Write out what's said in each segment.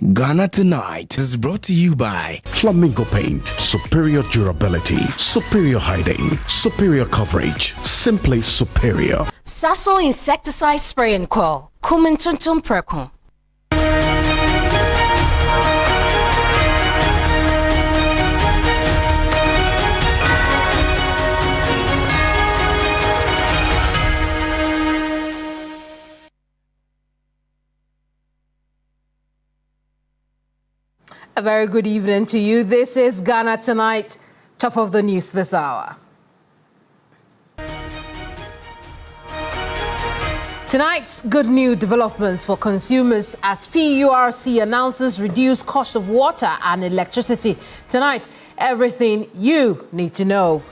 Ghana Tonight is brought to you by Flamingo Paint. Superior durability, superior hiding, superior coverage, simply superior. Sasso insecticide spray and coil. Kumintuntum Perkun. A very good evening to you. This is Ghana Tonight, top of the news this hour. Tonight's good news developments for consumers as PURC announces reduced cost of water and electricity. Tonight, everything you need to know.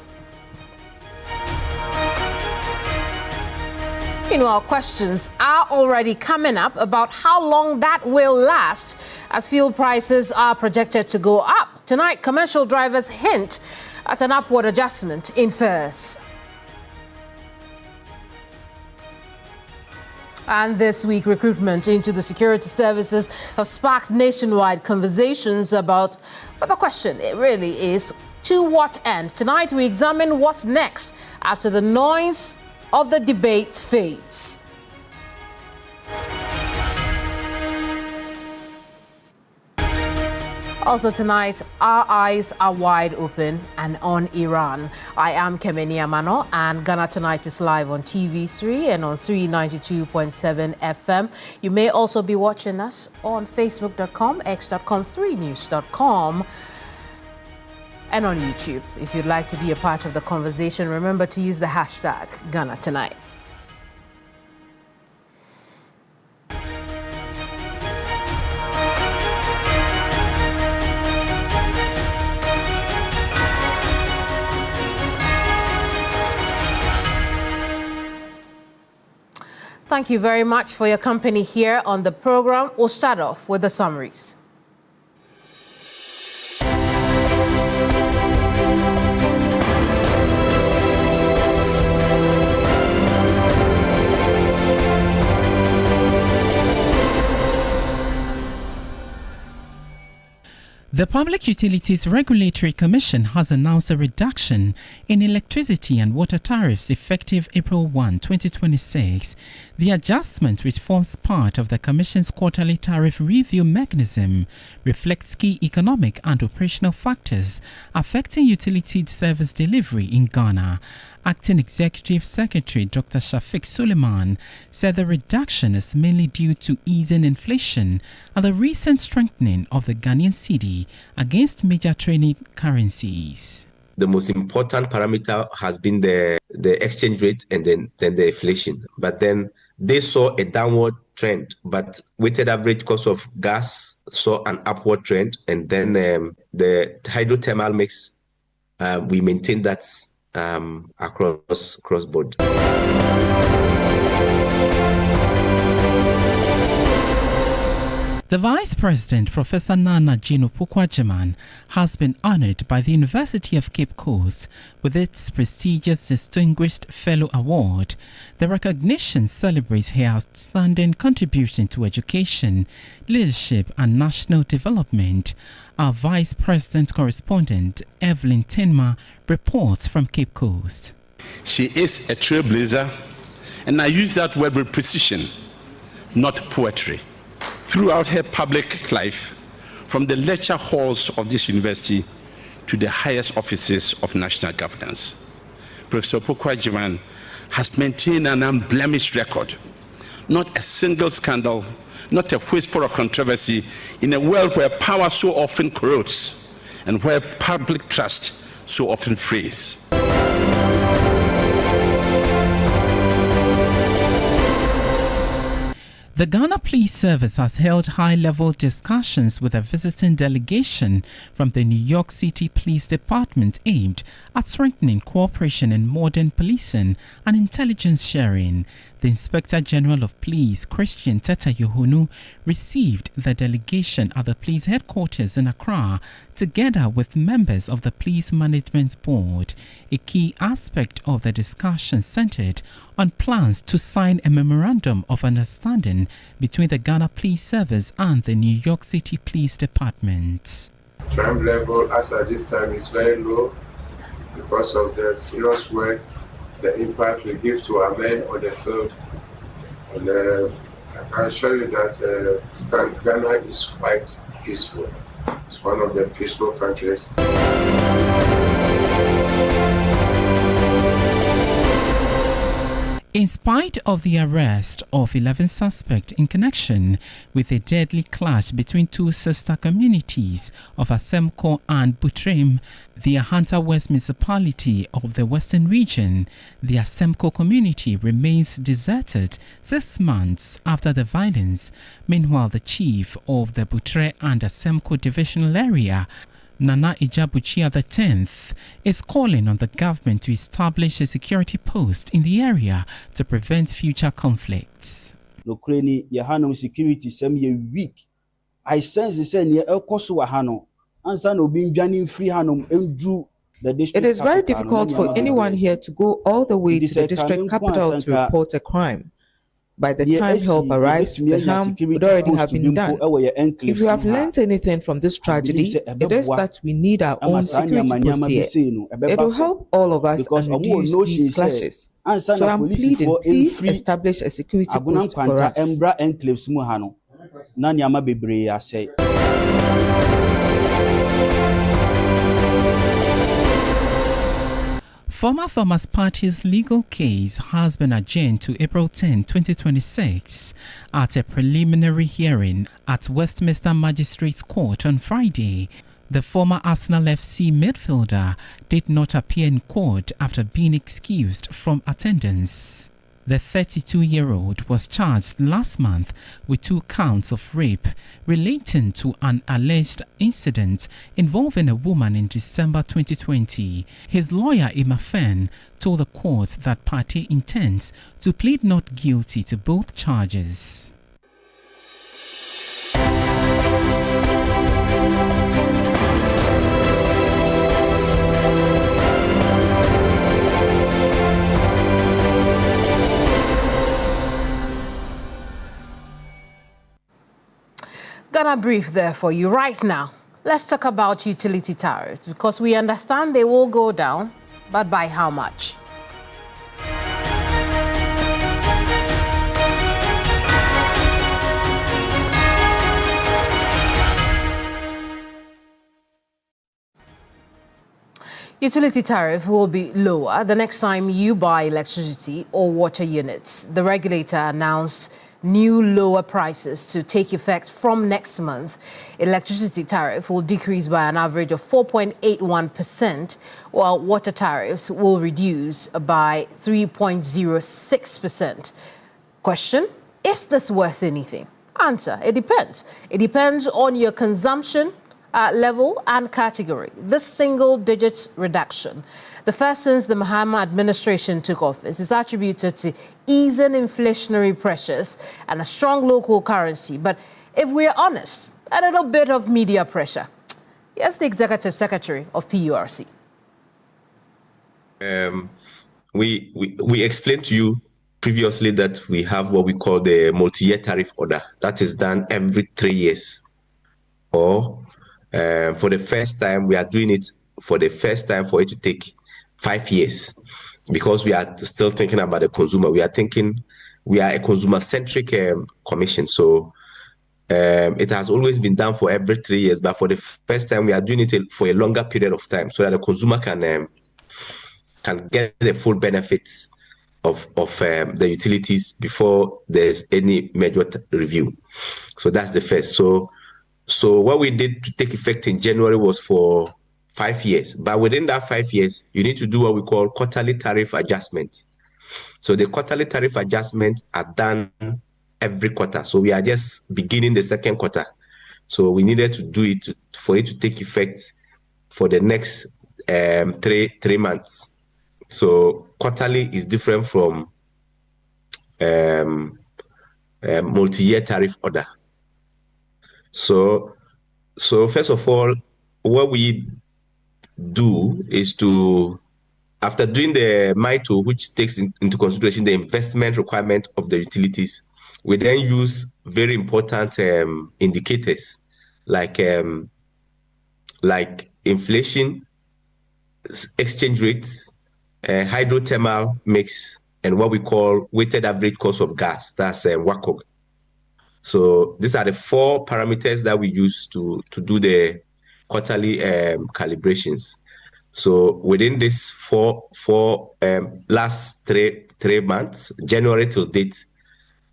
Meanwhile, questions are already coming up about how long that will last as fuel prices are projected to go up. Tonight, commercial drivers hint at an upward adjustment in fares. And this week, recruitment into the security services have sparked nationwide conversations about, but the question it really is, to what end? Tonight, we examine what's next after the noise of the debate fades. Also tonight, our eyes are wide open and on Iran. I am Kemeni Amano, and Ghana Tonight is live on TV3 and on 392.7 FM. You may also be watching us on Facebook.com, X.com, 3news.com. and on YouTube. If you'd like to be a part of the conversation, remember to use the hashtag Ghana Tonight. Thank you very much for your company here on the program. We'll start off with the summaries. The Public Utilities Regulatory Commission has announced a reduction in electricity and water tariffs effective April 1, 2026. The adjustment, which forms part of the Commission's quarterly tariff review mechanism, reflects key economic and operational factors affecting utility service delivery in Ghana. Acting Executive Secretary Dr. Shafiq Suleiman said the reduction is mainly due to easing inflation and the recent strengthening of the Ghanaian cedi against major trading currencies. The most important parameter has been the exchange rate and then the inflation. But then they saw a downward trend, but weighted average cost of gas saw an upward trend, and then the hydrothermal mix, we maintained that across board. The Vice President, Professor Nana Jino Pukwajaman, has been honored by the University of Cape Coast with its prestigious Distinguished Fellow Award. The recognition celebrates her outstanding contribution to education, leadership, and national development. Our Vice President correspondent, Evelyn Tenma, reports from Cape Coast. She is a trailblazer, and I use that word with precision, not poetry. Throughout her public life, from the lecture halls of this university to the highest offices of national governance, Professor Pukwajaman has maintained an unblemished record. Not a single scandal, not a whisper of controversy in a world where power so often corrodes and where public trust so often frays. The Ghana Police Service has held high-level discussions with a visiting delegation from the New York City Police Department aimed at strengthening cooperation in modern policing and intelligence sharing. The Inspector General of Police, Christian Teta Yohonu, received the delegation at the police headquarters in Accra, together with members of the Police Management Board. A key aspect of the discussion centered on plans to sign a memorandum of understanding between the Ghana Police Service and the New York City Police Department. Crime level as at this time is very low because of the serious work, the impact we give to our men on the field. And I can assure you that Ghana is quite peaceful. It's one of the peaceful countries. In spite of the arrest of 11 suspects in connection with a deadly clash between two sister communities of Asemko and Butre, the Ahanta West municipality of the Western region, the Asemko community remains deserted 6 months after the violence. Meanwhile, the chief of the Butre and Asemko divisional area, Nana Ijabuchia X, is calling on the government to establish a security post in the area to prevent future conflicts. Ukraine Yahanum security sem ye weak. I sense the same ye elkosu wahano. Ansa no bin janin free hanum endru the district. It is very difficult for anyone here to go all the way to the district capital to report a crime. By the time help arrives, the harm would already have been done. If you have learned anything from this tragedy, it is that we need our own security post here. It will help all of us and reduce these clashes. So I'm pleading, please establish a security post for us. Former Thomas Partey's legal case has been adjourned to April 10, 2026 at a preliminary hearing at Westminster Magistrates Court on Friday. The former Arsenal FC midfielder did not appear in court after being excused from attendance. The 32-year-old was charged last month with 2 counts of rape relating to an alleged incident involving a woman in December 2020. His lawyer, Emma Fenn, told the court that Partey intends to plead not guilty to both charges. Gonna brief there for you right now. Let's talk about utility tariffs because we understand they will go down, but by how much? Utility tariff will be lower the next time you buy electricity or water units. The regulator announced new lower prices to take effect from next month. Electricity tariff will decrease by an average of 4.81%, while water tariffs will reduce by 3.06%. Question: is this worth anything? Answer: it depends. It depends on your consumption level and category. This single-digit reduction, the first since the Mahama administration took office, is attributed to easing inflationary pressures and a strong local currency. But if we're honest, a little bit of media pressure. Here's the executive secretary of PURC. We explained to you previously that we have what we call the multi-year tariff order. That is done every 3 years. Or for the first time, we are doing it for the first time for it to take 5 years, because we are still thinking about the consumer. We are a consumer-centric commission. So it has always been done for every 3 years, but for the first time, we are doing it for a longer period of time so that the consumer can get the full benefits of the utilities before there's any major review. So that's the first. So what we did to take effect in January was for 5 years. But within that 5 years, you need to do what we call quarterly tariff adjustment. So the quarterly tariff adjustments are done every quarter. So we are just beginning the second quarter. So we needed to do it for it to take effect for the next three months. So quarterly is different from multi-year tariff order. So first of all, what we do is to, after doing the MITO, which takes into consideration the investment requirement of the utilities, we then use very important indicators like inflation, exchange rates, hydrothermal mix, and what we call weighted average cost of gas. That's WACOG. So these are the 4 parameters that we use to do the quarterly calibrations. So within this four last three months, January till date,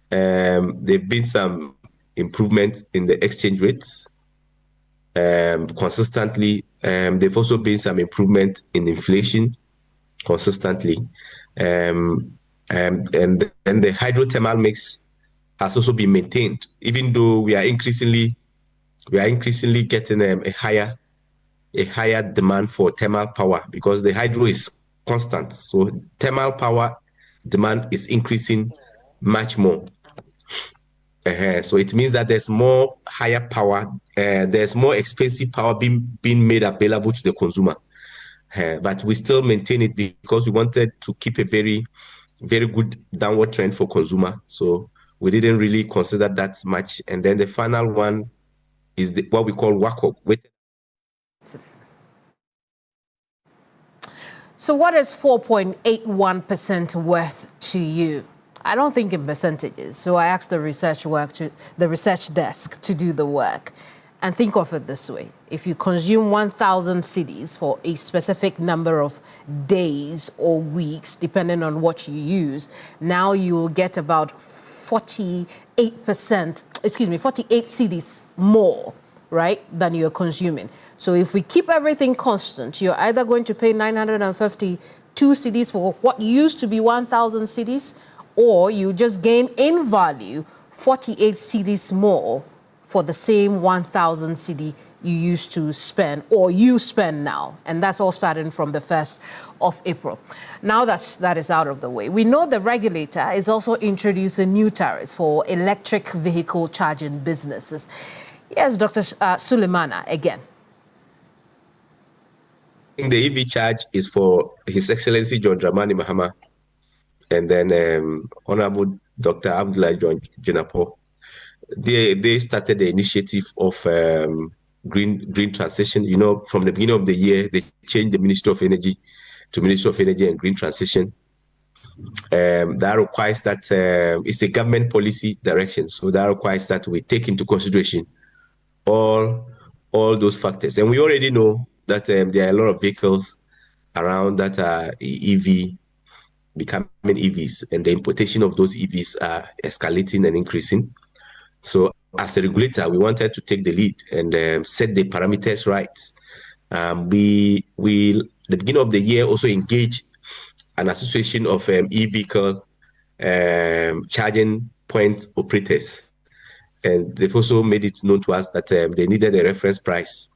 there've been some improvement in the exchange rates consistently. There've also been some improvement in inflation consistently, and then the hydrothermal mix has also been maintained, even though we are increasingly getting a higher demand for thermal power, because the hydro is constant. So thermal power demand is increasing much more. So it means that there's more higher power, there's more expensive power being made available to the consumer. But we still maintain it because we wanted to keep a very, very good downward trend for consumer. So we didn't really consider that much. And then the final one is what we call WACOG. So what is 4.81% worth to you? I don't think in percentages. So I asked the research desk to do the work. And think of it this way. If you consume 1,000 cedis for a specific number of days or weeks, depending on what you use, now you will get about 48 cedis more, right, than you're consuming. So if we keep everything constant, you're either going to pay 952 cedis for what used to be 1,000 cedis, or you just gain in value 48 cedis more for the same 1,000 cedi you used to spend, or you spend now. And that's all starting from the 1st of April. Now that is out of the way, we know the regulator is also introducing new tariffs for electric vehicle charging businesses. Yes, Dr. Sulemana, again. The EV charge is for His Excellency John Dramani Mahama and then Honorable Dr. Abdullah John Jinapo. They started the initiative of green transition. You know, from the beginning of the year, they changed the Ministry of Energy to Ministry of Energy and Green Transition. That requires that it's a government policy direction. So that requires that we take into consideration all those factors. And we already know that there are a lot of vehicles around that are EV, becoming EVs, and the importation of those EVs are escalating and increasing. So as a regulator, we wanted to take the lead and set the parameters right. We at the beginning of the year also engaged an association of e-vehicle charging point operators. And they've also made it known to us that they needed a reference price.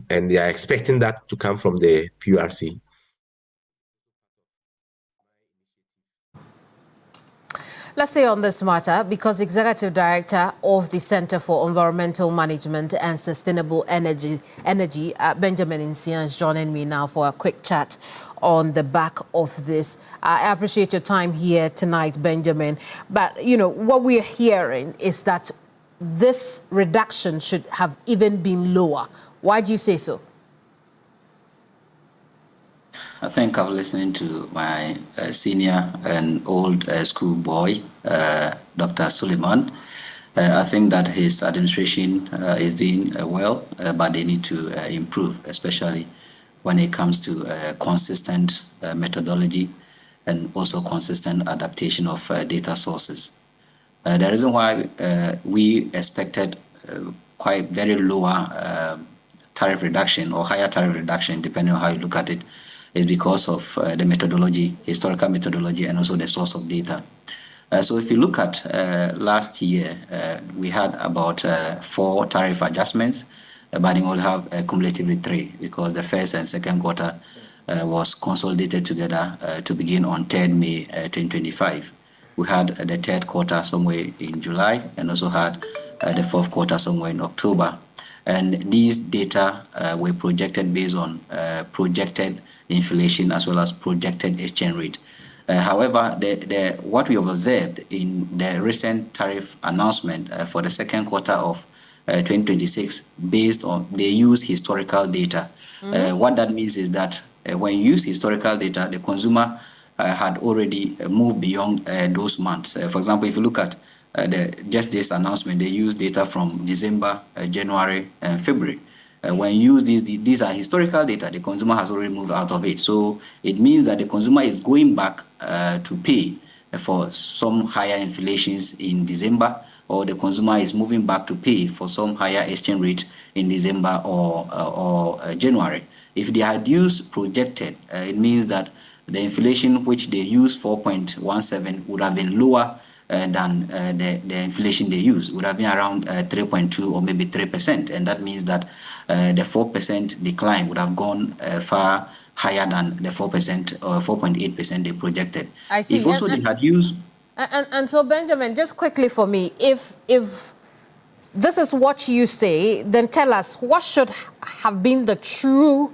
And they are expecting that to come from the PURC. Let's stay on this matter because Executive Director of the Center for Environmental Management and Sustainable Energy, Benjamin Insia, is joining me now for a quick chat on the back of this. I appreciate your time here tonight, Benjamin. But, you know, what we're hearing is that this reduction should have even been lower. Why do you say so? I think I've listened to my senior and old school boy, Dr. Suleiman. I think that his administration is doing well, but they need to improve, especially when it comes to consistent methodology and also consistent adaptation of data sources. The reason why we expected quite very lower tariff reduction or higher tariff reduction, depending on how you look at it, is because of the methodology, historical methodology, and also the source of data. So if you look at last year, we had about 4 tariff adjustments, but you only have cumulatively 3 because the first and second quarter was consolidated together to begin on 3rd May 2025. we had the third quarter somewhere in July, and also had the fourth quarter somewhere in October. And these data were projected based on projected inflation as well as projected exchange rate. However, what we have observed in the recent tariff announcement for the second quarter of 2026, based on, they use historical data. What that means is that when you use historical data, the consumer had already moved beyond those months. For example, if you look at just this announcement, they use data from December, January, and February. When you use these are historical data, the consumer has already moved out of it. So it means that the consumer is going back to pay for some higher inflations in December, or the consumer is moving back to pay for some higher exchange rate in December or January. If they had used projected, it means that the inflation which they use 4.17 would have been lower than the inflation they use, would have been around 3.2 or maybe 3%, and that means that the 4% decline would have gone far higher than the 4% or 4.8% they projected. I see. If also they had used... And so, Benjamin, just quickly for me, if this is what you say, then tell us what should have been the true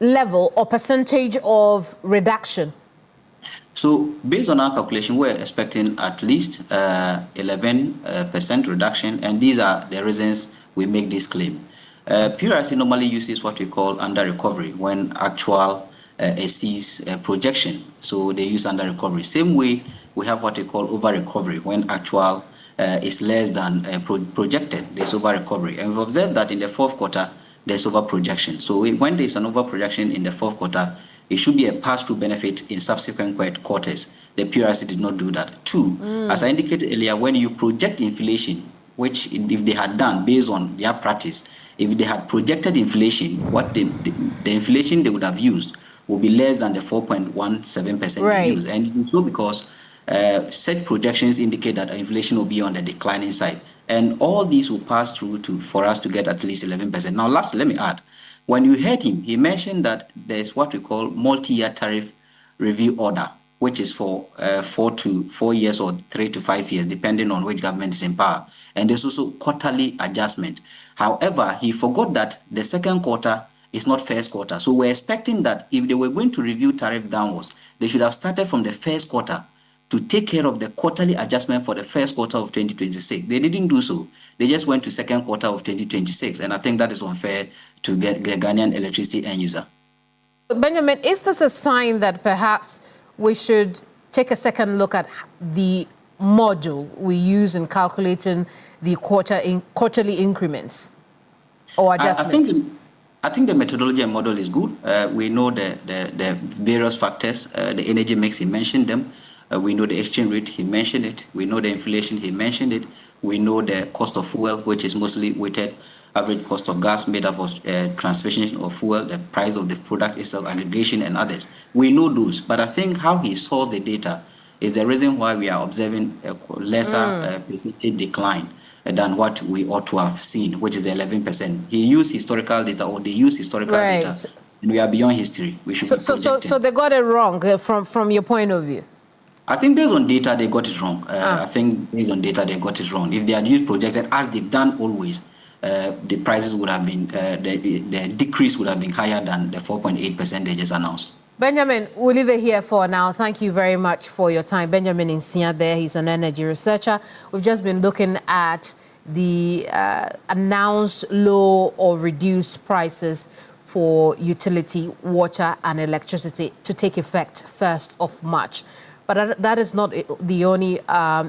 level or percentage of reduction? So based on our calculation, we're expecting at least 11% reduction, and these are the reasons we make this claim. PRC normally uses what we call under recovery when actual exceeds projection. So they use under recovery. Same way we have what we call over recovery when actual is less than projected. There's over recovery, and we've observed that in the fourth quarter there's over projection. So when there's an over projection in the fourth quarter, it should be a pass-through benefit in subsequent quarters. The PRC did not do that. Two, as I indicated earlier, when you project inflation, which if they had done based on their practice, if they had projected inflation, what the inflation they would have used would be less than the 4.17% they used. And so because such projections indicate that inflation will be on the declining side. And all these will pass through for us to get at least 11%. Now, lastly, let me add, when you heard him, he mentioned that there's what we call multi-year tariff review order, which is for 4 years or 3 to 5 years, depending on which government is in power. And there's also quarterly adjustment. However, he forgot that the second quarter is not first quarter. So we're expecting that if they were going to review tariff downwards, they should have started from the first quarter to take care of the quarterly adjustment for the first quarter of 2026. They didn't do so. They just went to second quarter of 2026. And I think that is unfair to get the Ghanaian electricity end user. Benjamin, is this a sign that perhaps we should take a second look at the module we use in calculating the quarterly increments or adjustments? I think the methodology and model is good. We know the various factors, the energy mix, he mentioned them. We know the exchange rate, he mentioned it. We know the inflation, he mentioned it. We know the cost of fuel, which is mostly weighted average cost of gas made up of transmission of fuel, the price of the product itself, aggregation, and others. We know those, but I think how he sourced the data is the reason why we are observing a lesser percentage decline than what we ought to have seen, which is 11%. He used historical data, or they use historical data, and we are beyond history. We should so they got it wrong from your point of view? I think based on data, they got it wrong. I think based on data, they got it wrong. If they had used projected, as they've done always, the prices would have been, the decrease would have been higher than the 4.8% they just announced. Benjamin, we'll leave it here for now. Thank you very much for your time. Benjamin Insia there, he's an energy researcher. We've just been looking at the announced low or reduced prices for utility, water and electricity to take effect 1st of March. But that is not the only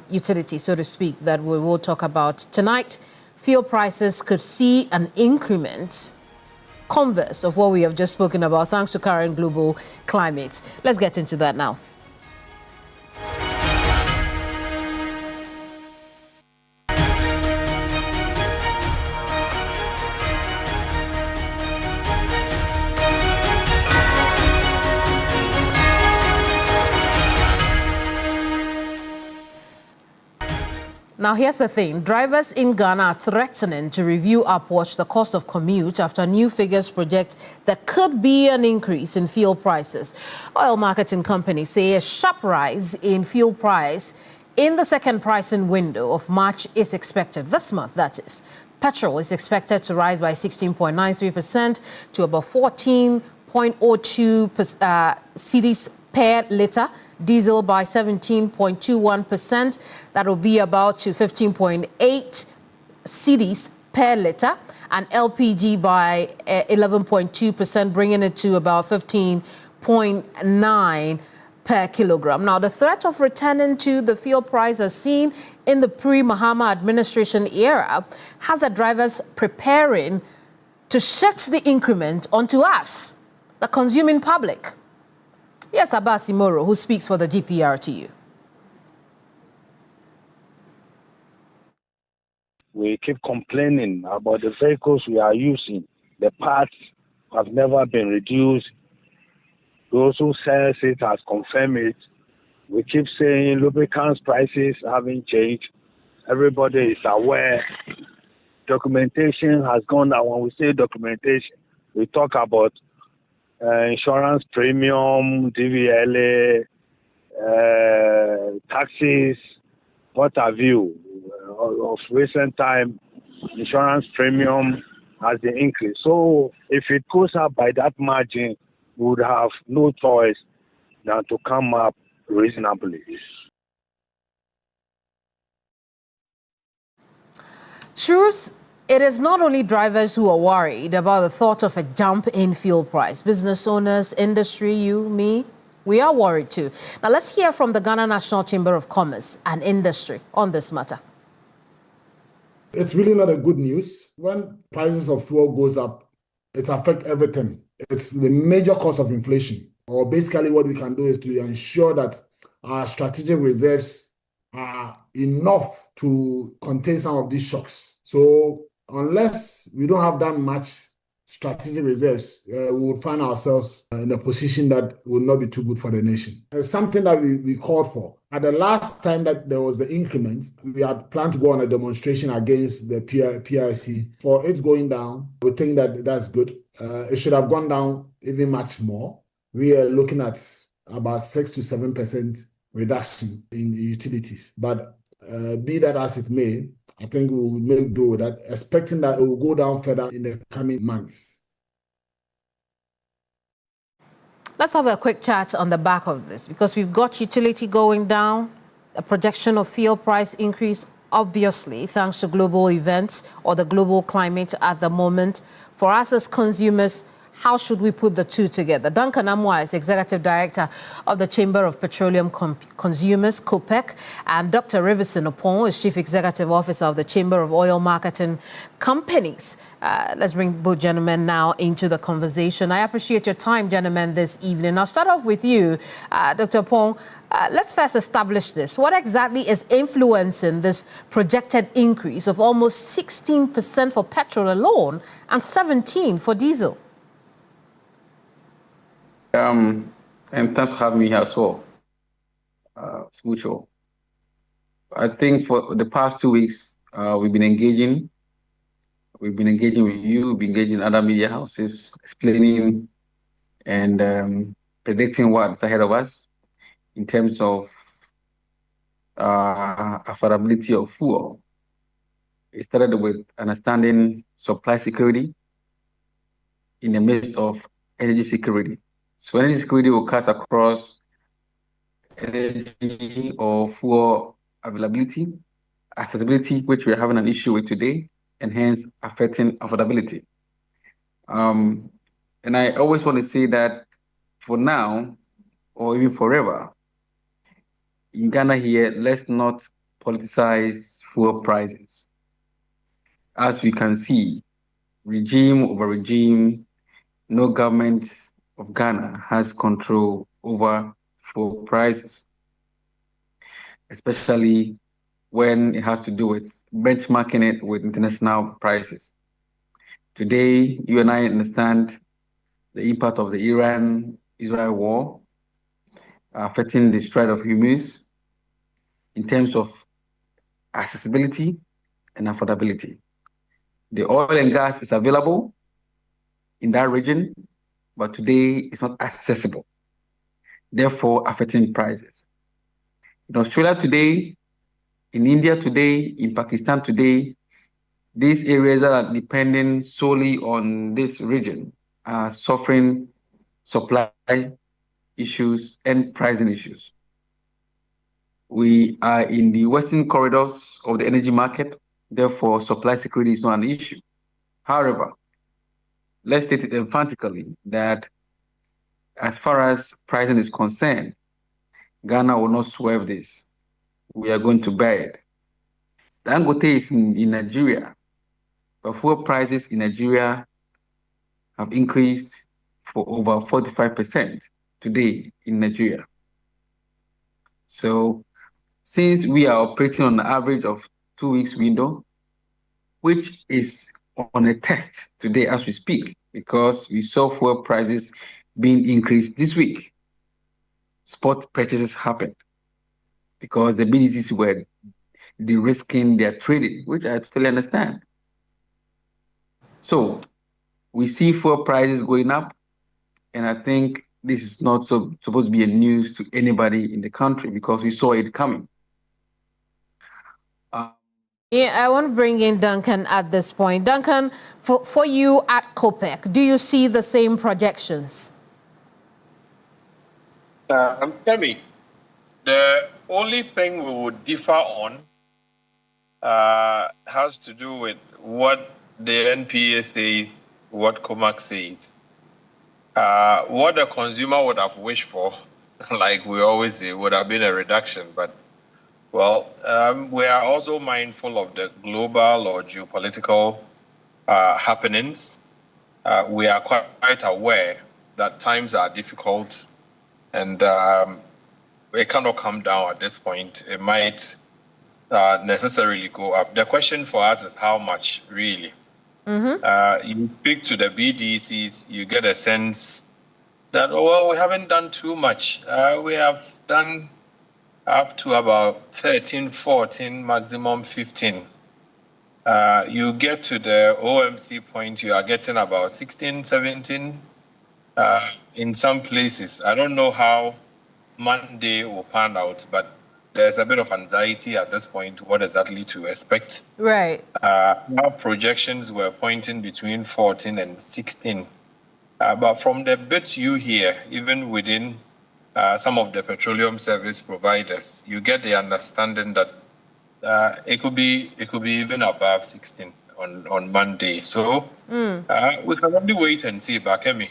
utility, so to speak, that we will talk about tonight. Fuel prices could see an increment, converse of what we have just spoken about, thanks to current global climate. Let's get into that now. Now, here's the thing. Drivers in Ghana are threatening to review upwards the cost of commute after new figures project there could be an increase in fuel prices. Oil marketing companies say a sharp rise in fuel price in the second pricing window of March is expected. This month, that is. Petrol is expected to rise by 16.93% to about 14.02 cedis per litre. Diesel by 17.21%. That will be about to 15.8 cedis per litre. And LPG by 11.2%, bringing it to about 15.9 per kilogram. Now, the threat of returning to the fuel price as seen in the pre-Mahama administration era has the drivers preparing to shift the increment onto us, the consuming public. Yes, Abbas Imoro, who speaks for the GPRTU. We keep complaining about the vehicles we are using. The parts have never been reduced. Those who says it has confirmed it. We keep saying lubricants prices haven't changed. Everybody is aware. Documentation has gone down. When we say documentation, we talk about insurance premium, DVLA, taxes, what have you. Of recent time, insurance premium has been increased. So if it goes up by that margin, we would have no choice than to come up reasonably. Truth, it is not only drivers who are worried about the thought of a jump in fuel price. Business owners, industry, you, me, we are worried too. Now let's hear from the Ghana National Chamber of Commerce and Industry on this matter. It's really not a good news. When prices of fuel goes up, it affects everything. It's the major cause of inflation. Or basically what we can do is to ensure that our strategic reserves are enough to contain some of these shocks. So unless we don't have that much strategic reserves, we would find ourselves in a position that will not be too good for the nation. It's something that we called for. At the last time that there was the increment, we had planned to go on a demonstration against the PRC. For it going down, we think that that's good. It should have gone down even much more. We are looking at about 6 to 7% reduction in utilities. But be that as it may, I think we will make do with that, expecting that it will go down further in the coming months. Let's have a quick chat on the back of this, because we've got utility going down, a projection of fuel price increase, obviously, thanks to global events or the global climate at the moment. For us as consumers, how should we put the two together? Duncan Amwa is Executive Director of the Chamber of Petroleum Consumers, COPEC, and Dr. Rivison Opon is Chief Executive Officer of the Chamber of Oil Marketing Companies. Let's bring both gentlemen now into the conversation. I appreciate your time, gentlemen, this evening. I'll start off with you, Dr. Opon. Let's first establish this. What exactly is influencing this projected increase of almost 16% for petrol alone and 17% for diesel? And thanks for having me here as well. Mucho. I think for the past 2 weeks, we've been engaging. We've been engaging with you, we've been engaging other media houses, explaining and predicting what's ahead of us in terms of affordability of fuel. It started with understanding supply security in the midst of energy security. So energy security will cut across energy or fuel availability, accessibility, which we're having an issue with today, and hence affecting affordability. And I always want to say that for now, or even forever, in Ghana here, let's not politicize fuel prices. As we can see, regime over regime, no government of Ghana has control over fuel prices, especially when it has to do with benchmarking it with international prices. Today, you and I understand the impact of the Iran-Israel war affecting the Strait of Hormuz in terms of accessibility, and affordability. The oil and gas is available in that region, but today it's not accessible, therefore affecting prices. In Australia today, in India today, in Pakistan today, these areas that are depending solely on this region are suffering supply issues and pricing issues. We are in the western corridors of the energy market, therefore supply security is not an issue. However, let's state it emphatically that as far as pricing is concerned, Ghana will not swerve this. We are going to bear it. Dangote is in Nigeria, but fuel prices in Nigeria have increased for over 45% today in Nigeria. So since we are operating on an average of 2 weeks window, which is on a test today as we speak, because we saw fuel prices being increased this week, spot purchases happened because the BDCs were de-risking their trading, which I totally understand. So we see fuel prices going up, and I think this is not supposed to be a news to anybody in the country because we saw it coming. I want to bring in Duncan at this point. Duncan, for you at COPEC, do you see the same projections? Kemi, the only thing we would differ on has to do with what the NPA says, what COMAC says. What the consumer would have wished for, like we always say, would have been a reduction. But, well, we are also mindful of the global or geopolitical happenings. We are quite aware that times are difficult and it cannot come down at this point. It might necessarily go up. The question for us is how much, really? You speak to the BDCs, you get a sense that, well, we haven't done too much. We have done up to about 13, 14, maximum 15. You get to the OMC point, you are getting about 16, 17 in some places. I don't know how Monday will pan out, but there's a bit of anxiety at this point, what exactly to expect. Right. Our projections were pointing between 14 and 16. But from the bits you hear, even within some of the petroleum service providers, you get the understanding that it could be even above 16 on Monday. So we can only wait and see, Bakemi.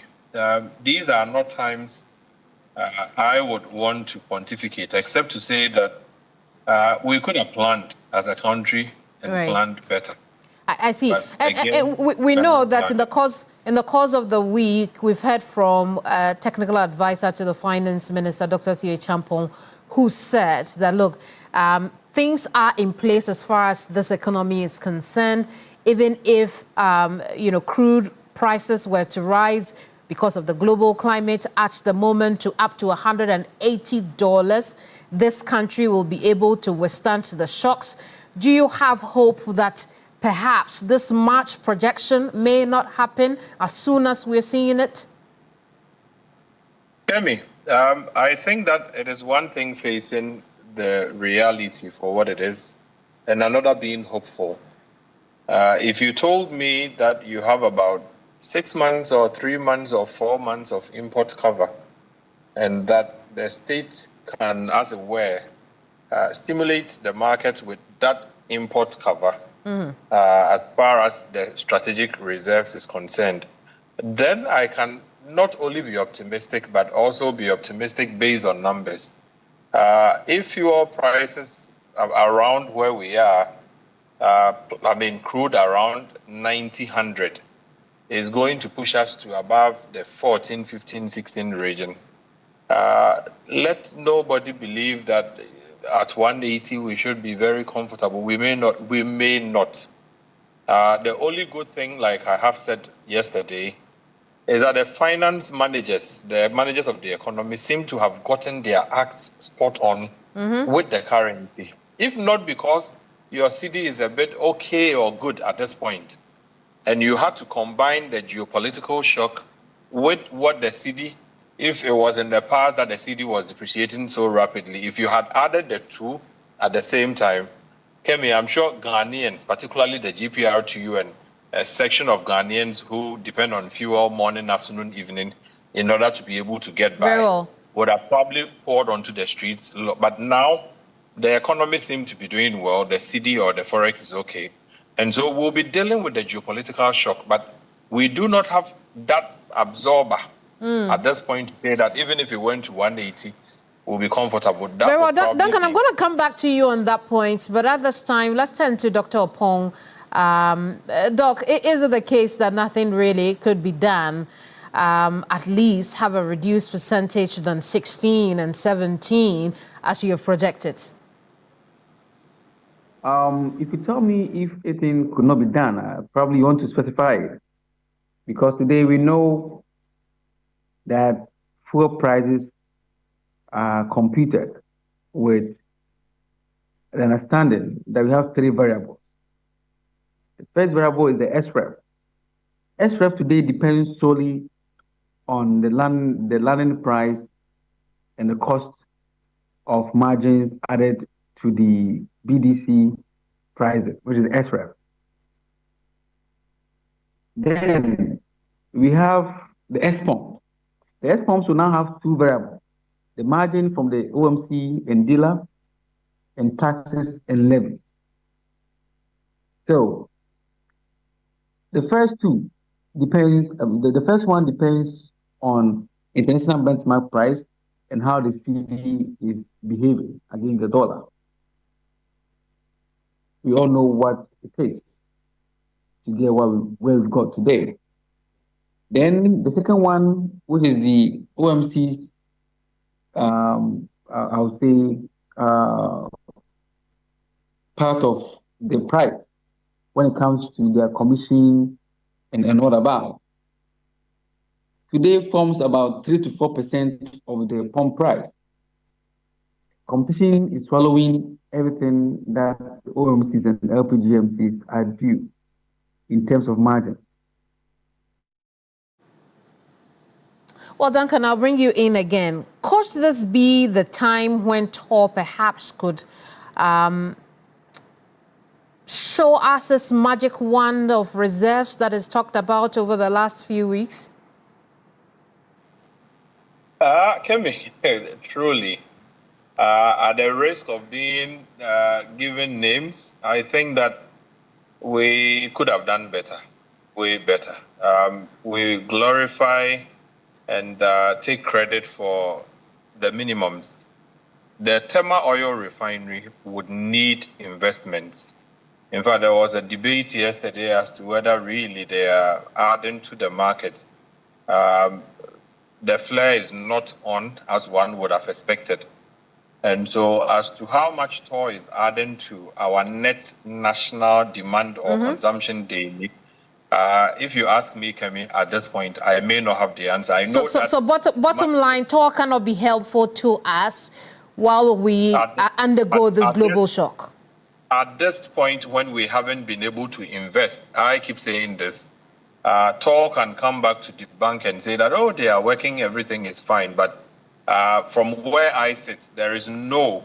These are not times I would want to pontificate, except to say that we could have planned as a country and planned better. I see. And we know that in the course of the week, we've heard from technical advisor to the finance minister, Dr. T.A. Champong, who said that, look, things are in place as far as this economy is concerned. Even if, crude prices were to rise because of the global climate at the moment to up to $180, this country will be able to withstand the shocks. Do you have hope that perhaps this March projection may not happen as soon as we're seeing it? Kemi, I think that it is one thing facing the reality for what it is and another being hopeful. If you told me that you have about 6 months or 3 months or 4 months of import cover and that the state can, as it were, stimulate the market with that import cover, as far as the strategic reserves is concerned, then I can not only be optimistic, but also be optimistic based on numbers. If fuel prices are around where we are, crude around 90-100, is going to push us to above the 14, 15, 16 region. Let nobody believe that at 180 we should be very comfortable. We may not. The only good thing, like I have said yesterday, is that the finance managers, the managers of the economy, seem to have gotten their acts spot on with the currency. If not because your cedi is a bit okay or good at this point, and you had to combine the geopolitical shock with what the cedi, if it was in the past that the cedi was depreciating so rapidly, if you had added the two at the same time, Kemi, I'm sure Ghanaians, particularly the GPRTU and a section of Ghanaians who depend on fuel morning, afternoon, evening in order to be able to get by, would have probably poured onto the streets. But now the economy seems to be doing well. The cedi or the forex is okay. And so we'll be dealing with the geopolitical shock, but we do not have that absorber at this point to say that even if it went to 180, we'll be comfortable. Very well, Duncan, I'm going to come back to you on that point, but at this time, let's turn to Dr. Opong. Doc, is it the case that nothing really could be done, at least have a reduced percentage than 16 and 17 as you have projected? If you tell me if anything could not be done, I probably want to specify it. Because today we know that fuel prices are computed with the understanding that we have three variables. The first variable is the SREF. SREF today depends solely on the landing price and the cost of margins added to the BDC prices, which is SREF. Then we have the SPOM. The SPOMs will now have two variables: the margin from the OMC and dealer, and taxes and levies. So the first two depends. The first one depends on international benchmark price and how the cedi is behaving against the dollar. We all know what it takes to get where we've got today. Then the second one, which is the OMC's, I would say, part of the price when it comes to their commission and all about. Today forms about 3 to 4% of the pump price. Competition is swallowing everything that the OMCs and LPGMCs are due in terms of margin. Well, Duncan, I'll bring you in again. Could this be the time when TOR perhaps could show us this magic wand of reserves that is talked about over the last few weeks? Kemi, truly. At the risk of being given names, I think that we could have done better, way better. We glorify and take credit for the minimums. The Tema oil refinery would need investments. In fact, there was a debate yesterday as to whether really they are adding to the market. The flare is not on as one would have expected. And so as to how much TOR is adding to our net national demand or consumption daily, if you ask me, Kemi, at this point, I may not have the answer. I know so bottom line, TOR cannot be helpful to us while we undergo this global shock. At this point, when we haven't been able to invest, I keep saying this, TOR can come back to the bank and say that, oh, they are working, everything is fine. But from where I sit, there is no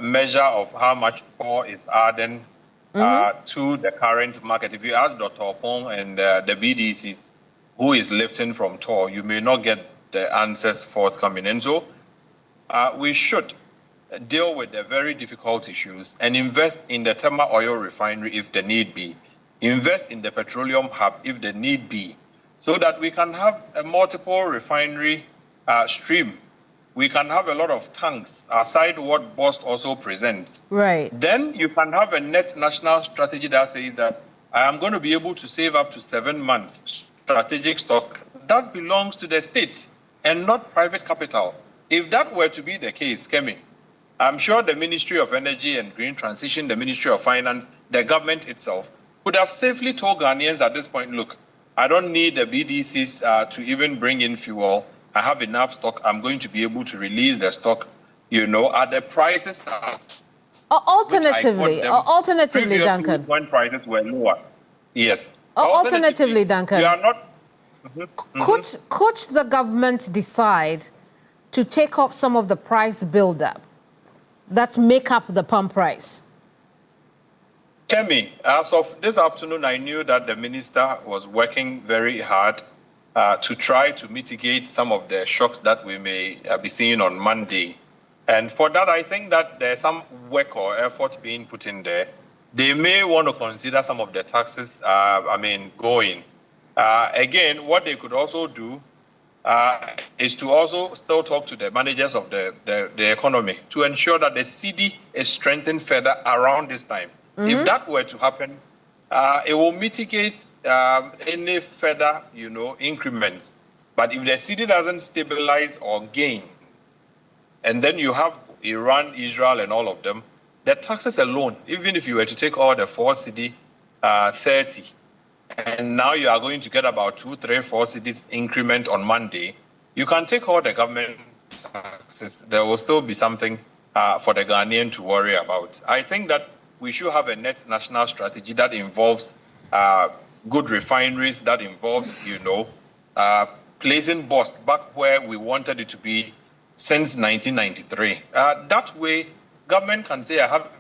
measure of how much TOR is adding to the current market. If you ask Dr. Opong and the BDCs who is lifting from TOR, you may not get the answers forthcoming. And so we should deal with the very difficult issues and invest in the Tema oil refinery if the need be. Invest in the petroleum hub if the need be, so that we can have a multiple refinery stream. We can have a lot of tanks, aside what BOST also presents. Right. Then you can have a net national strategy that says that I am going to be able to save up to 7 months strategic stock. That belongs to the state and not private capital. If that were to be the case, Kemi, I'm sure the Ministry of Energy and Green Transition, the Ministry of Finance, the government itself, could have safely told Ghanaians at this point, look, I don't need the BDCs to even bring in fuel. I have enough stock. I'm going to be able to release the stock, at the prices Alternatively, Duncan. When prices were lower. Yes. Alternatively, Duncan. You are not. Could the government decide to take off some of the price build-up that make up the pump price? Kemi, as of this afternoon, I knew that the minister was working very hard to try to mitigate some of the shocks that we may be seeing on Monday. And for that, I think that there's some work or effort being put in there. They may want to consider some of the taxes, going. Again, what they could also do is to also still talk to the managers of the economy to ensure that the cedi is strengthened further around this time. If that were to happen, it will mitigate any further, increments. But if the cedi doesn't stabilize or gain, and then you have Iran, Israel, and all of them, the taxes alone, even if you were to take all the 4 cedi, 30, and now you are going to get about 2, 3, 4 cedis increment on Monday, you can take all the government taxes. There will still be something for the Ghanaian to worry about. I think that we should have a net national strategy that involves good refineries, that involves, placing BOST back where we wanted it to be since 1993. That way, government can say, I have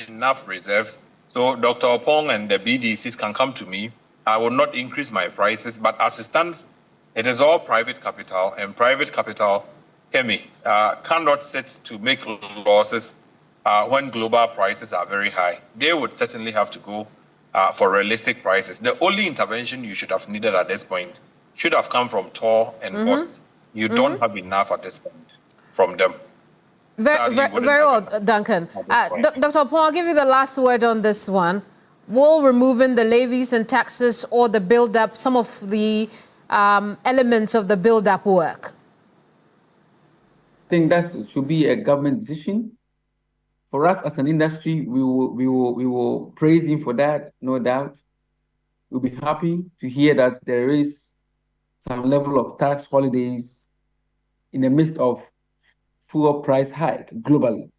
enough reserves, so Dr. Opong and the BDCs can come to me. I will not increase my prices, but as it stands, it is all private capital, and private capital, Kemi, cannot sit to make losses when global prices are very high. They would certainly have to go for realistic prices. The only intervention you should have needed at this point should have come from TOR and BOST. You don't have enough at this point from them. Very well, Duncan. Dr. Opong, I'll give you the last word on this one. Will removing the levies and taxes or the build-up, some of the elements of the build-up work? I think that should be a government decision. For us as an industry, we will praise him for that, no doubt. We'll be happy to hear that there is some level of tax holidays in the midst of fuel price hike globally.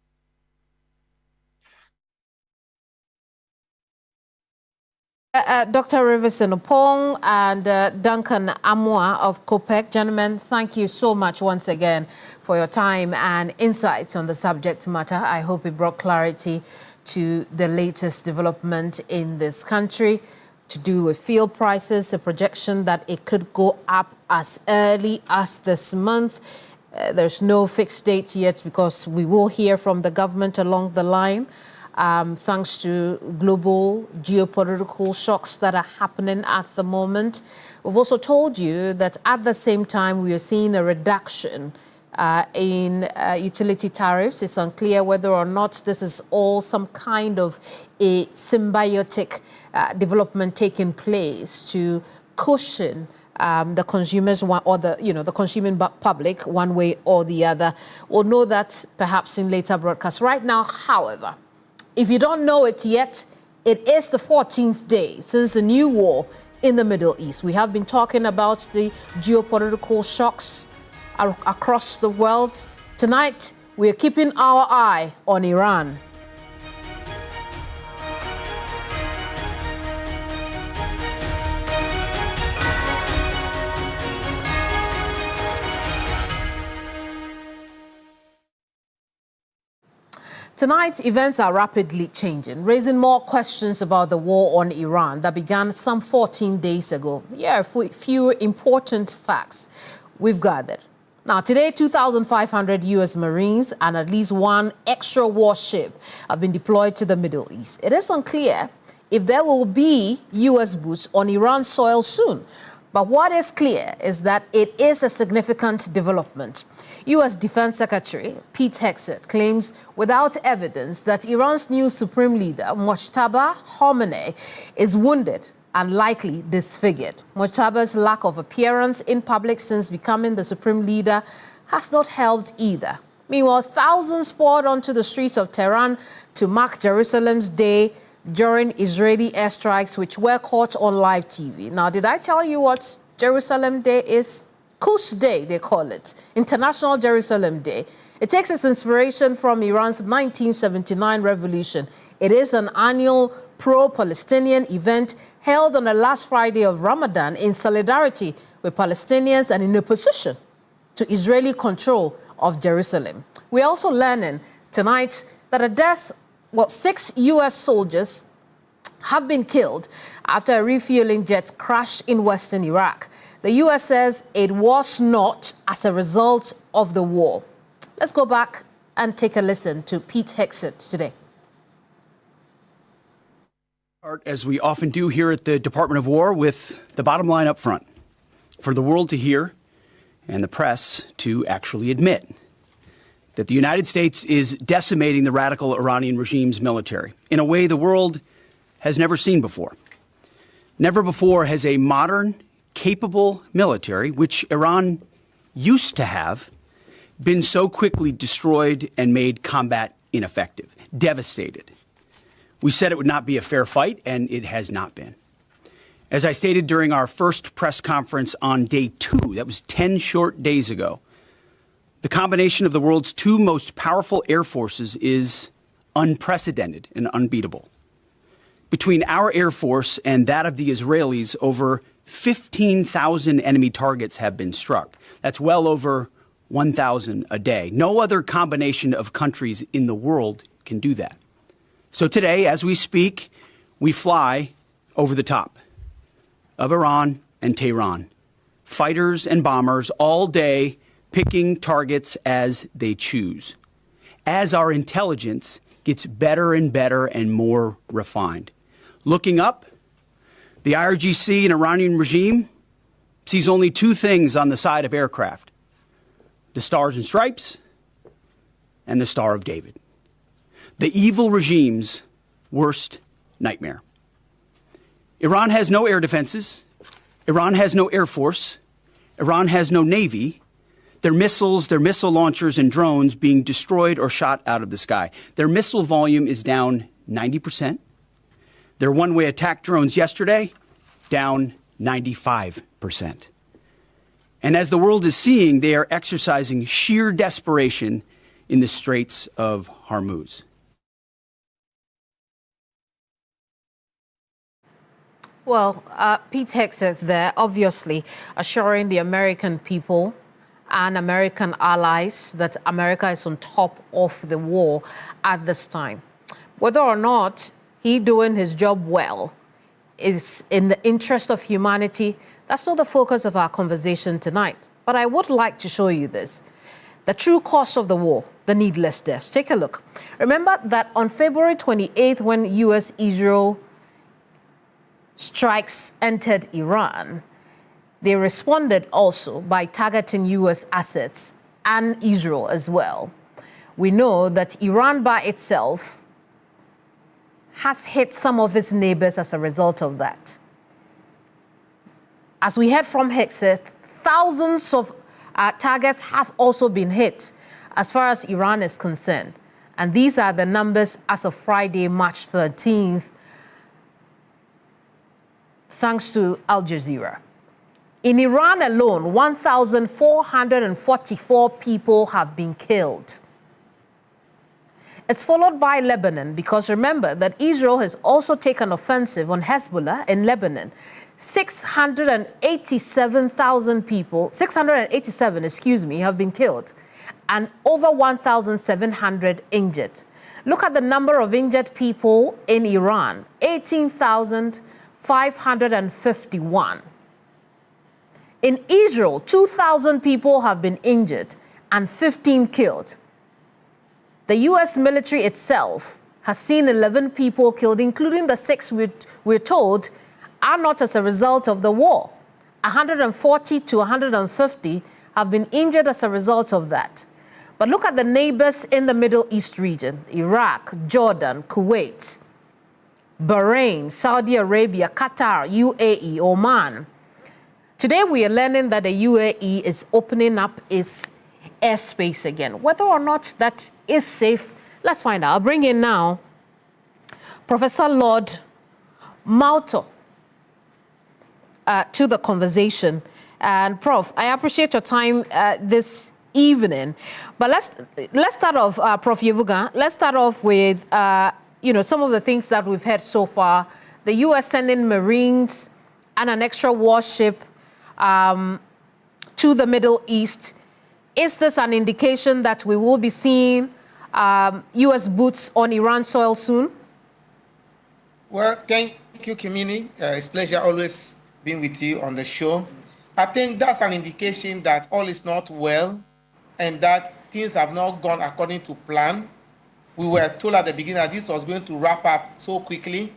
Dr. Riverson Opong and Duncan Amwa of COPEC. Gentlemen, thank you so much once again for your time and insights on the subject matter. I hope it brought clarity to the latest development in this country to do with fuel prices, a projection that it could go up as early as this month. There's no fixed date yet because we will hear from the government along the line. Thanks to global geopolitical shocks that are happening at the moment. We've also told you that at the same time, we are seeing a reduction in utility tariffs. It's unclear whether or not this is all some kind of a symbiotic development taking place to cushion the consumers or the consuming public one way or the other. We'll know that perhaps in later broadcasts. Right now, however, if you don't know it yet, it is the 14th day since a new war in the Middle East. We have been talking about the geopolitical shocks across the world. Tonight, we are keeping our eye on Iran. Tonight, events are rapidly changing, raising more questions about the war on Iran that began some 14 days ago. Here are a few important facts we've gathered. Now, today, 2,500 U.S. Marines and at least one extra warship have been deployed to the Middle East. It is unclear if there will be U.S. boots on Iran's soil soon. But what is clear is that it is a significant development. U.S. Defense Secretary Pete Hegseth claims without evidence that Iran's new supreme leader, Mojtaba Khamenei, is wounded and likely disfigured. Mojtaba's lack of appearance in public since becoming the supreme leader has not helped either. Meanwhile, thousands poured onto the streets of Tehran to mark Jerusalem's Day during Israeli airstrikes, which were caught on live TV. Now, did I tell you what Jerusalem Day is? Quds Day, they call it, International Jerusalem Day. It takes its inspiration from Iran's 1979 revolution. It is an annual pro-Palestinian event held on the last Friday of Ramadan in solidarity with Palestinians and in opposition to Israeli control of Jerusalem. We're also learning tonight that a death, 6 U.S. soldiers have been killed after a refueling jet crashed in western Iraq. The U.S. says it was not as a result of the war. Let's go back and take a listen to Pete Hegseth today. As we often do here at the Department of War, with the bottom line up front, for the world to hear and the press to actually admit that the United States is decimating the radical Iranian regime's military in a way the world has never seen before. Never before has a modern, capable military, which Iran used to have, been so quickly destroyed and made combat ineffective, devastated. We said it would not be a fair fight, and it has not been. As I stated during our first press conference on day 2, that was 10 short days ago, the combination of the world's 2 most powerful air forces is unprecedented and unbeatable. Between our Air Force and that of the Israelis, over 15,000 enemy targets have been struck. That's well over 1,000 a day. No other combination of countries in the world can do that. So today, as we speak, we fly over the top of Iran and Tehran. Fighters and bombers all day picking targets as they choose. As our intelligence gets better and better and more refined. Looking up, the IRGC and Iranian regime sees only 2 things on the side of aircraft: the Stars and Stripes and the Star of David. The evil regime's worst nightmare. Iran has no air defenses. Iran has no air force. Iran has no navy. Their missiles, their missile launchers and drones being destroyed or shot out of the sky. Their missile volume is down 90%. Their one-way attack drones yesterday, down 95%. And as the world is seeing, they are exercising sheer desperation in the Straits of Hormuz. Well, Pete Hegseth there, obviously assuring the American people and American allies that America is on top of the war at this time. Whether or not he doing his job well is in the interest of humanity, that's not the focus of our conversation tonight. But I would like to show you this. The true cause of the war, the needless deaths. Take a look. Remember that on February 28th, when U.S.-Israel strikes entered Iran, they responded also by targeting U.S. assets and Israel as well. We know that Iran by itself has hit some of its neighbors as a result of that. As we heard from Hegseth, thousands of targets have also been hit as far as Iran is concerned. And these are the numbers as of Friday, March 13th, thanks to Al Jazeera. In Iran alone, 1,444 people have been killed. It's followed by Lebanon, because remember that Israel has also taken offensive on Hezbollah in Lebanon. 687,000 people, 687, have been killed, and over 1,700 injured. Look at the number of injured people in Iran, 18,551. In Israel, 2,000 people have been injured and 15 killed. The U.S. military itself has seen 11 people killed, including the 6 we're told are not as a result of the war. 140 to 150 have been injured as a result of that. But look at the neighbors in the Middle East region: Iraq, Jordan, Kuwait, Bahrain, Saudi Arabia, Qatar, UAE, Oman. Today we are learning that the UAE is opening up its airspace again. Whether or not that is safe, let's find out. I'll bring in now Professor Lord Mauto to the conversation. And Prof, I appreciate your time this evening. But let's start off, Prof. Yevuga. Let's start off with some of the things that we've heard so far. The U.S. sending Marines and an extra warship to the Middle East. Is this an indication that we will be seeing U.S. boots on Iran soil soon? Well, thank you, Kimini. It's a pleasure always being with you on the show. I think that's an indication that all is not well and that things have not gone according to plan. We were told at the beginning that this was going to wrap up so quickly.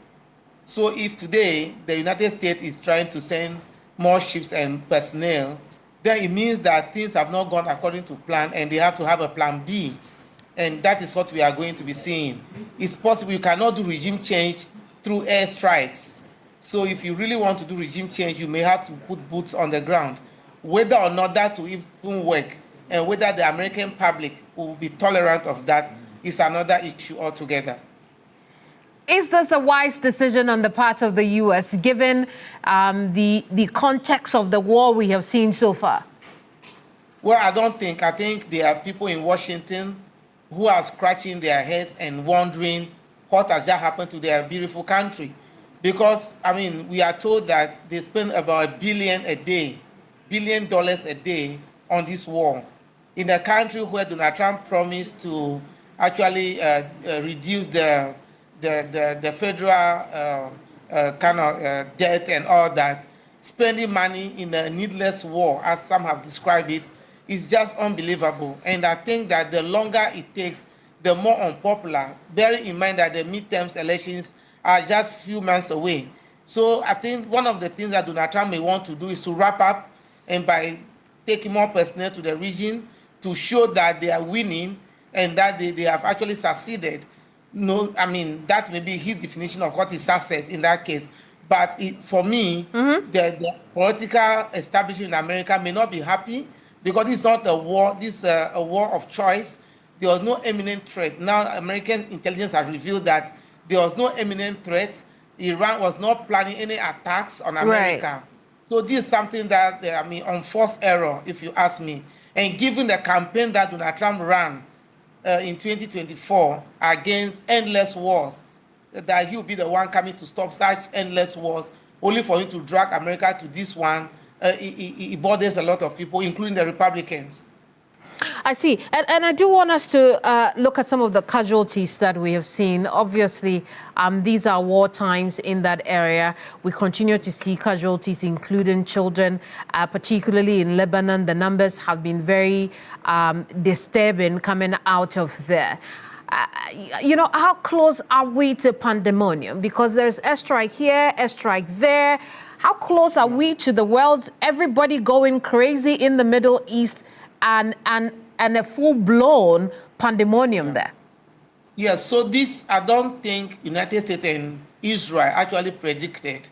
So if today the United States is trying to send more ships and personnel, then it means that things have not gone according to plan and they have to have a plan B. And that is what we are going to be seeing. It's possible you cannot do regime change through airstrikes. So if you really want to do regime change, you may have to put boots on the ground. Whether or not that will even work and whether the American public will be tolerant of that is another issue altogether. Is this a wise decision on the part of the U.S., given the context of the war we have seen so far? Well, I don't think. I think there are people in Washington who are scratching their heads and wondering what has just happened to their beautiful country. Because, I mean, we are told that they spend about $1 billion a day on this war. In a country where Donald Trump promised to actually reduce the federal debt and all that, spending money in a needless war, as some have described it, is just unbelievable. And I think that the longer it takes, the more unpopular, bearing in mind that the midterm elections are just a few months away. So I think one of the things that Donald Trump may want to do is to wrap up, and by taking more personnel to the region to show that they are winning and that they have actually succeeded. No, I mean, that may be his definition of what is success in that case. But for me, the political establishment in America may not be happy because it's not a war. This is a war of choice. There was no imminent threat. Now, American intelligence has revealed that there was no imminent threat. Iran was not planning any attacks on America. Right. So this is something that, I mean, unforced error, if you ask me. And given the campaign that Donald Trump ran in 2024 against endless wars, that he will be the one coming to stop such endless wars, only for him to drag America to this one, it bothers a lot of people, including the Republicans. I see. And I do want us to look at some of the casualties that we have seen. Obviously, these are war times in that area. We continue to see casualties, including children, particularly in Lebanon. The numbers have been very disturbing coming out of there. How close are we to pandemonium? Because there's airstrike here, airstrike there. How close are we to the world, everybody going crazy in the Middle East, and a full-blown pandemonium there? Yes, so this, I don't think United States and Israel actually predicted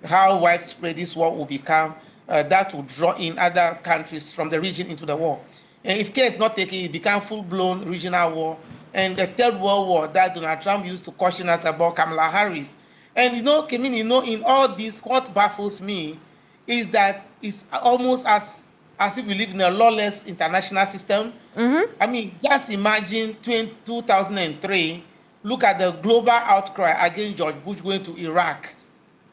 how widespread this war will become, that will draw in other countries from the region into the war. And if care is not taken, it becomes full-blown regional war. And the Third World War that Donald Trump used to caution us about, Kamala Harris. And Kimini, in all this, what baffles me is that it's almost as if we live in a lawless international system. I mean, just imagine 2003, look at the global outcry against George Bush going to Iraq.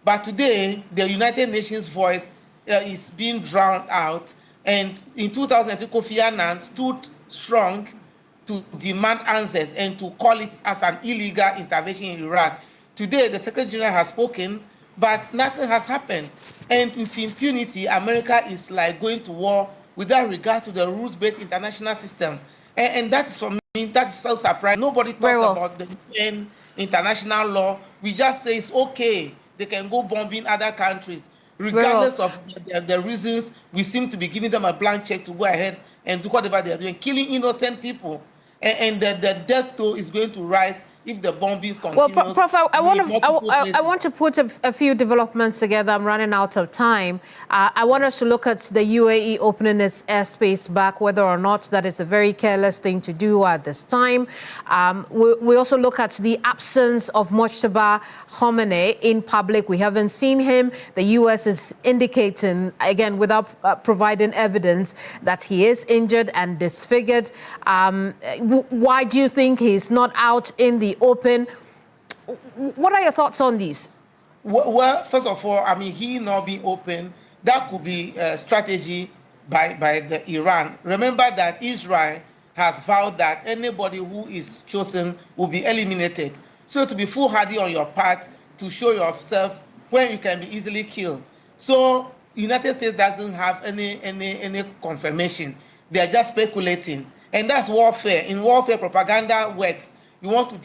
But today, the United Nations voice is being drowned out. And in 2003, Kofi Annan stood strong to demand answers and to call it as an illegal intervention in Iraq. Today, the Secretary General has spoken, but nothing has happened. And with impunity, America is like going to war without regard to the rules-based international system. And that's, for me, that's so surprising. Nobody talks about the UN international law. We just say it's okay. They can go bombing other countries. Regardless of the reasons, we seem to be giving them a blank check to go ahead and do whatever they're doing, killing innocent people. And the death toll is going to rise if the bombings well, continues. Prof, I want to put a few developments together. I'm running out of time. I want us to look at the UAE opening its airspace back, whether or not that is a very careless thing to do at this time. We also look at the absence of Mojtaba Khomeini in public. We haven't seen him. The U.S. is indicating, again, without providing evidence, that he is injured and disfigured. Why do you think he's not out in the open? What are your thoughts on these? Well, first of all, I mean, he not being open, that could be a strategy by the Iran. Remember that Israel has vowed that anybody who is chosen will be eliminated. So to be foolhardy on your part, to show yourself when you can be easily killed. So United States doesn't have any confirmation. They are just speculating. And that's warfare. In warfare, propaganda works. You want to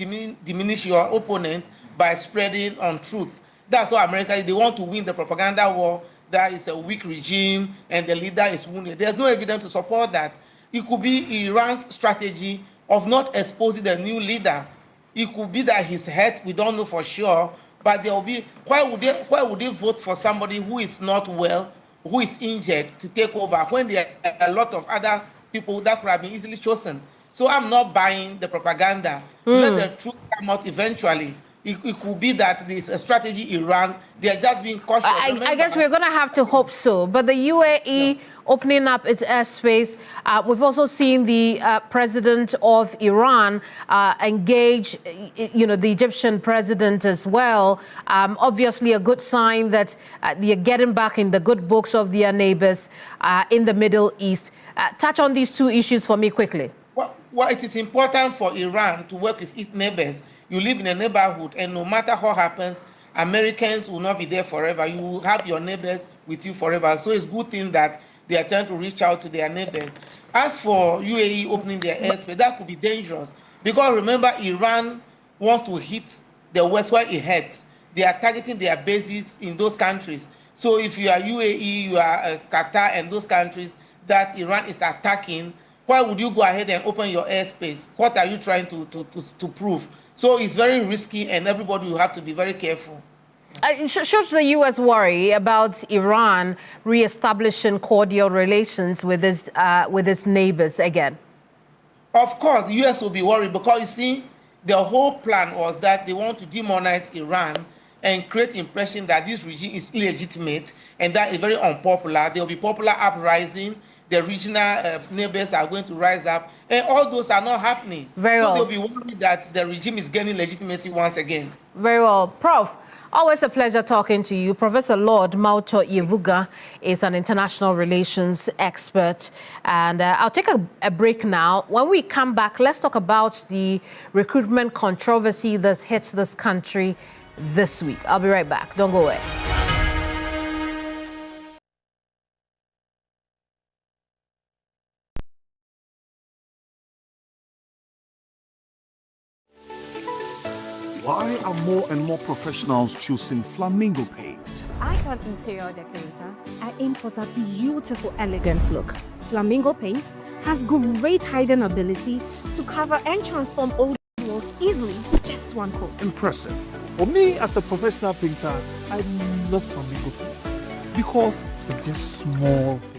diminish your opponent by spreading untruth. That's what America is. They want to win the propaganda war. That is a weak regime and the leader is wounded. There's no evidence to support that. It could be Iran's strategy of not exposing the new leader. It could be that he's hurt. We don't know for sure. But there will be, why would they vote for somebody who is not well, who is injured to take over when there are a lot of other people that could have been easily chosen? So I'm not buying the propaganda. Let the truth come out eventually. It could be that this strategy Iran, they are just being cautious. I guess we're going to have to hope so. But the UAE opening up its airspace, we've also seen the president of Iran engage, the Egyptian president as well. Obviously, a good sign that they're getting back in the good books of their neighbors in the Middle East. Touch on these two issues for me quickly. Well, it is important for Iran to work with its neighbors. You live in a neighborhood, and no matter what happens, Americans will not be there forever. You will have your neighbors with you forever. So it's a good thing that they are trying to reach out to their neighbors. As for UAE opening their airspace, that could be dangerous. Because remember, Iran wants to hit the West where it hurts. They are targeting their bases in those countries. So if you are UAE, you are Qatar and those countries that Iran is attacking, why would you go ahead and open your airspace? What are you trying to prove? So it's very risky, and everybody will have to be very careful. Should the U.S. worry about Iran reestablishing cordial relations with its neighbors again? Of course, the U.S. will be worried because, you see, the whole plan was that they want to demonize Iran and create the impression that this regime is illegitimate and that is very unpopular. There will be popular uprising. The regional neighbors are going to rise up, and all those are not happening. Very well. So they'll be worried that the regime is gaining legitimacy once again. Very well. Prof, always a pleasure talking to you. Professor Lord Mauto Yevuga is an international relations expert. And I'll take a break now. When we come back, let's talk about the recruitment controversy that's hit this country this week. I'll be right back. Don't go away. Why are more and more professionals choosing flamingo paint? As an interior decorator, I aim for that beautiful, elegant look. Flamingo paint has great hiding ability to cover and transform old walls easily with just one coat. Impressive. For me, as a professional painter, I love flamingo paint because it gets small paint.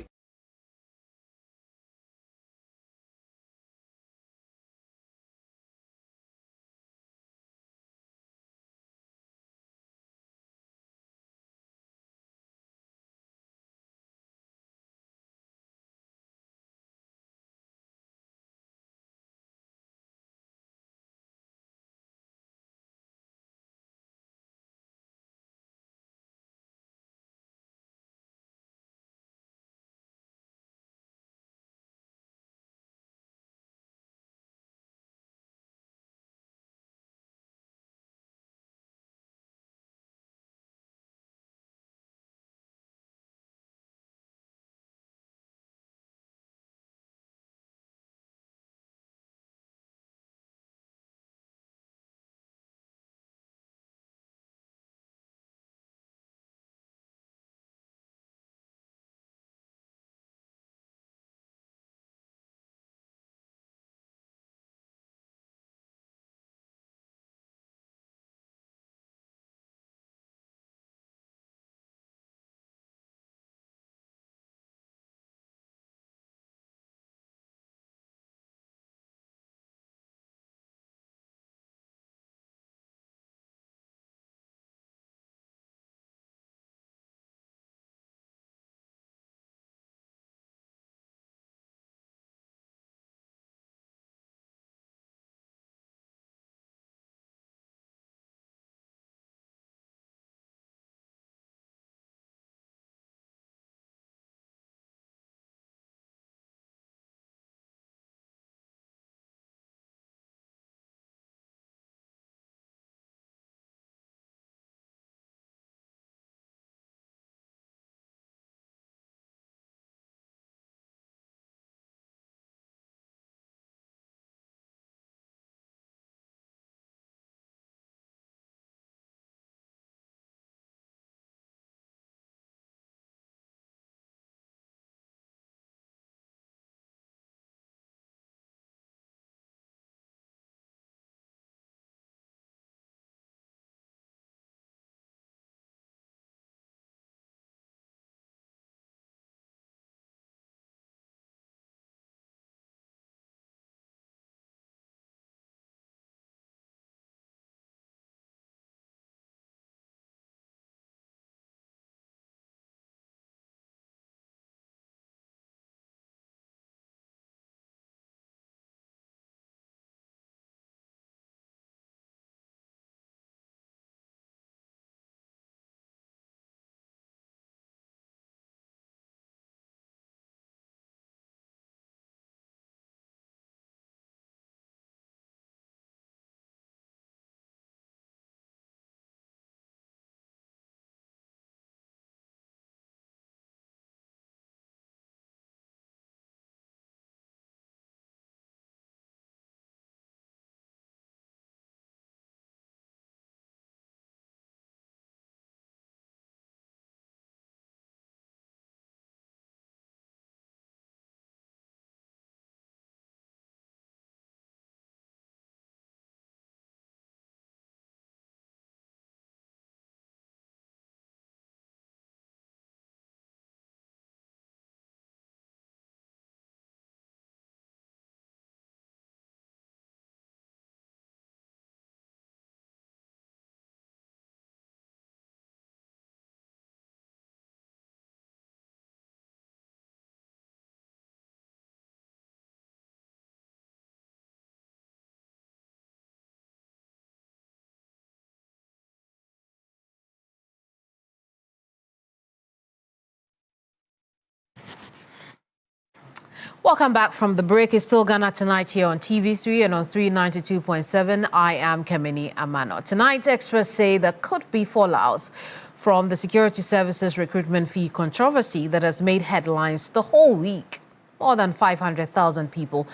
Welcome back from the break. It's still Ghana Tonight here on TV3 and on 392.7. I am Kemeni Amano. Tonight, experts say there could be fallouts from the security services recruitment fee controversy that has made headlines the whole week. More than 500,000 people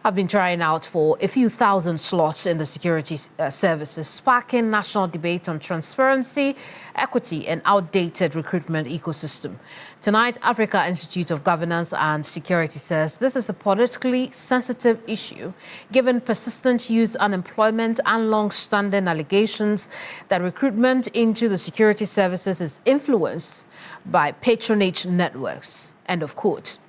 have been trying out for a few thousand slots in the security services, sparking national debate on transparency, equity, and outdated recruitment ecosystem. Tonight, Africa Institute of Governance and Security says this is a politically sensitive issue, given persistent youth unemployment and long-standing allegations that recruitment into the security services is influenced by patronage networks. End of quote.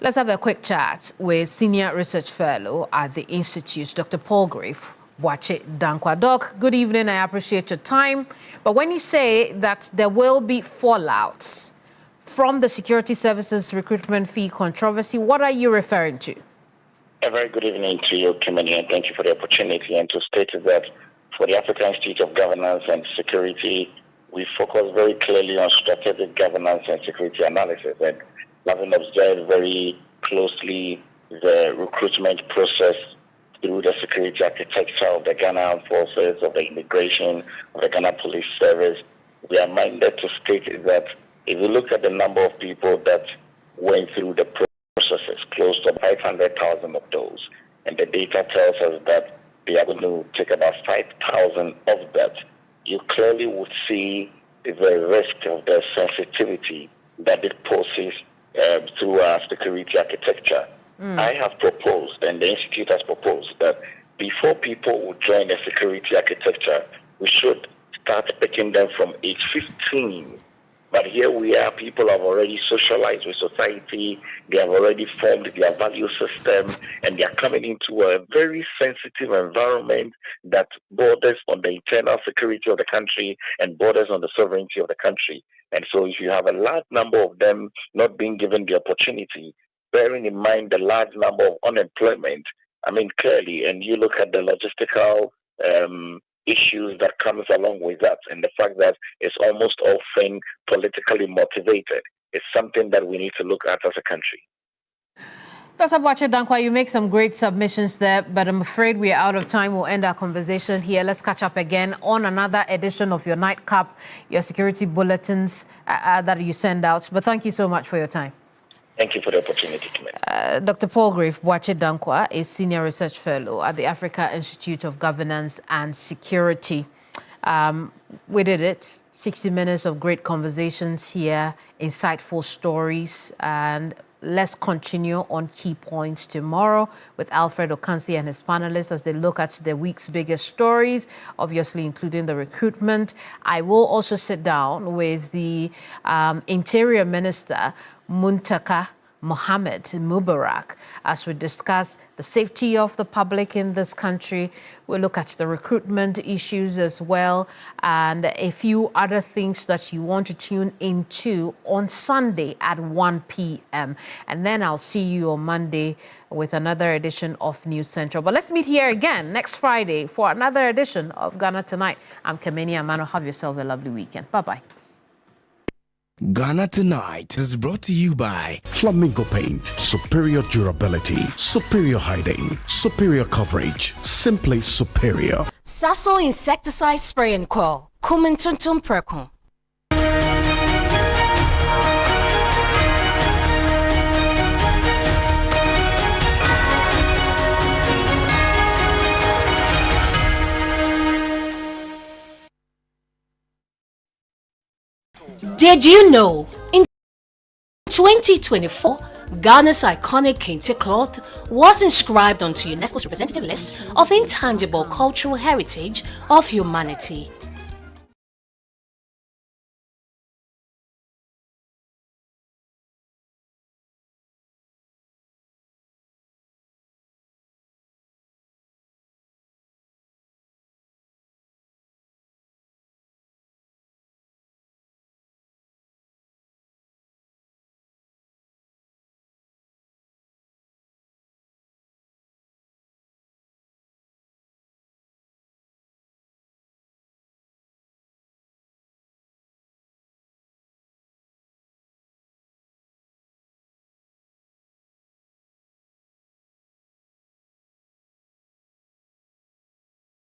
Let's have a quick chat with Senior Research Fellow at the Institute, Dr. Butre Dankwa. Doc, good evening. I appreciate your time. But when you say that there will be fallouts from the security services recruitment fee controversy, what are you referring to? A very good evening to you, Kimani, and thank you for the opportunity. And to state that for the African Institute of Governance and Security, we focus very clearly on strategic governance and security analysis. And having observed very closely the recruitment process through the security architecture of the Ghana Armed Forces, of the immigration, of the Ghana Police Service, we are minded to state that if you look at the number of people that went through the processes, close to 500,000 of those, and the data tells us that they are going to take about 5,000 of that, you clearly would see the risk of the sensitivity that it poses through our security architecture. I have proposed, and the Institute has proposed, that before people would join the security architecture, we should start picking them from age 15. But here we are, people have already socialized with society, they have already formed their value system, and they are coming into a very sensitive environment that borders on the internal security of the country and borders on the sovereignty of the country. And so if you have a large number of them not being given the opportunity, bearing in mind the large number of unemployment, I mean, clearly, and you look at the logistical issues that comes along with that, and the fact that it's almost often politically motivated, it's something that we need to look at as a country. Dr. Butre Dankwa, you make some great submissions there, but I'm afraid we are out of time. We'll end our conversation here. Let's catch up again on another edition of your nightcap, your security bulletins that you send out. But thank you so much for your time. Thank you for the opportunity to Dr. Butre Dankwa is Senior Research Fellow at the Africa Institute of Governance and Security. We did it. 60 minutes of great conversations here, insightful stories, and let's continue on key points tomorrow with Alfred Okansi and his panelists as they look at the week's biggest stories, obviously including the recruitment. I will also sit down with the Interior Minister, Muntaka Mohammed Mubarak, as we discuss the safety of the public in this country. We'll look at the recruitment issues as well, and a few other things that you want to tune into on Sunday at 1 p.m. And then I'll see you on Monday with another edition of News Central. But let's meet here again next Friday for another edition of Ghana Tonight. I'm Kemeni Amano. Have yourself a lovely weekend. Bye-bye. Ghana Tonight is brought to you by Flamingo Paint. Superior durability, superior hiding, superior coverage, simply superior. Sasso insecticide spray and coil. Kumentuntum Perkun. Did you know in 2024, Ghana's iconic kente cloth was inscribed onto UNESCO's representative list of intangible cultural heritage of humanity?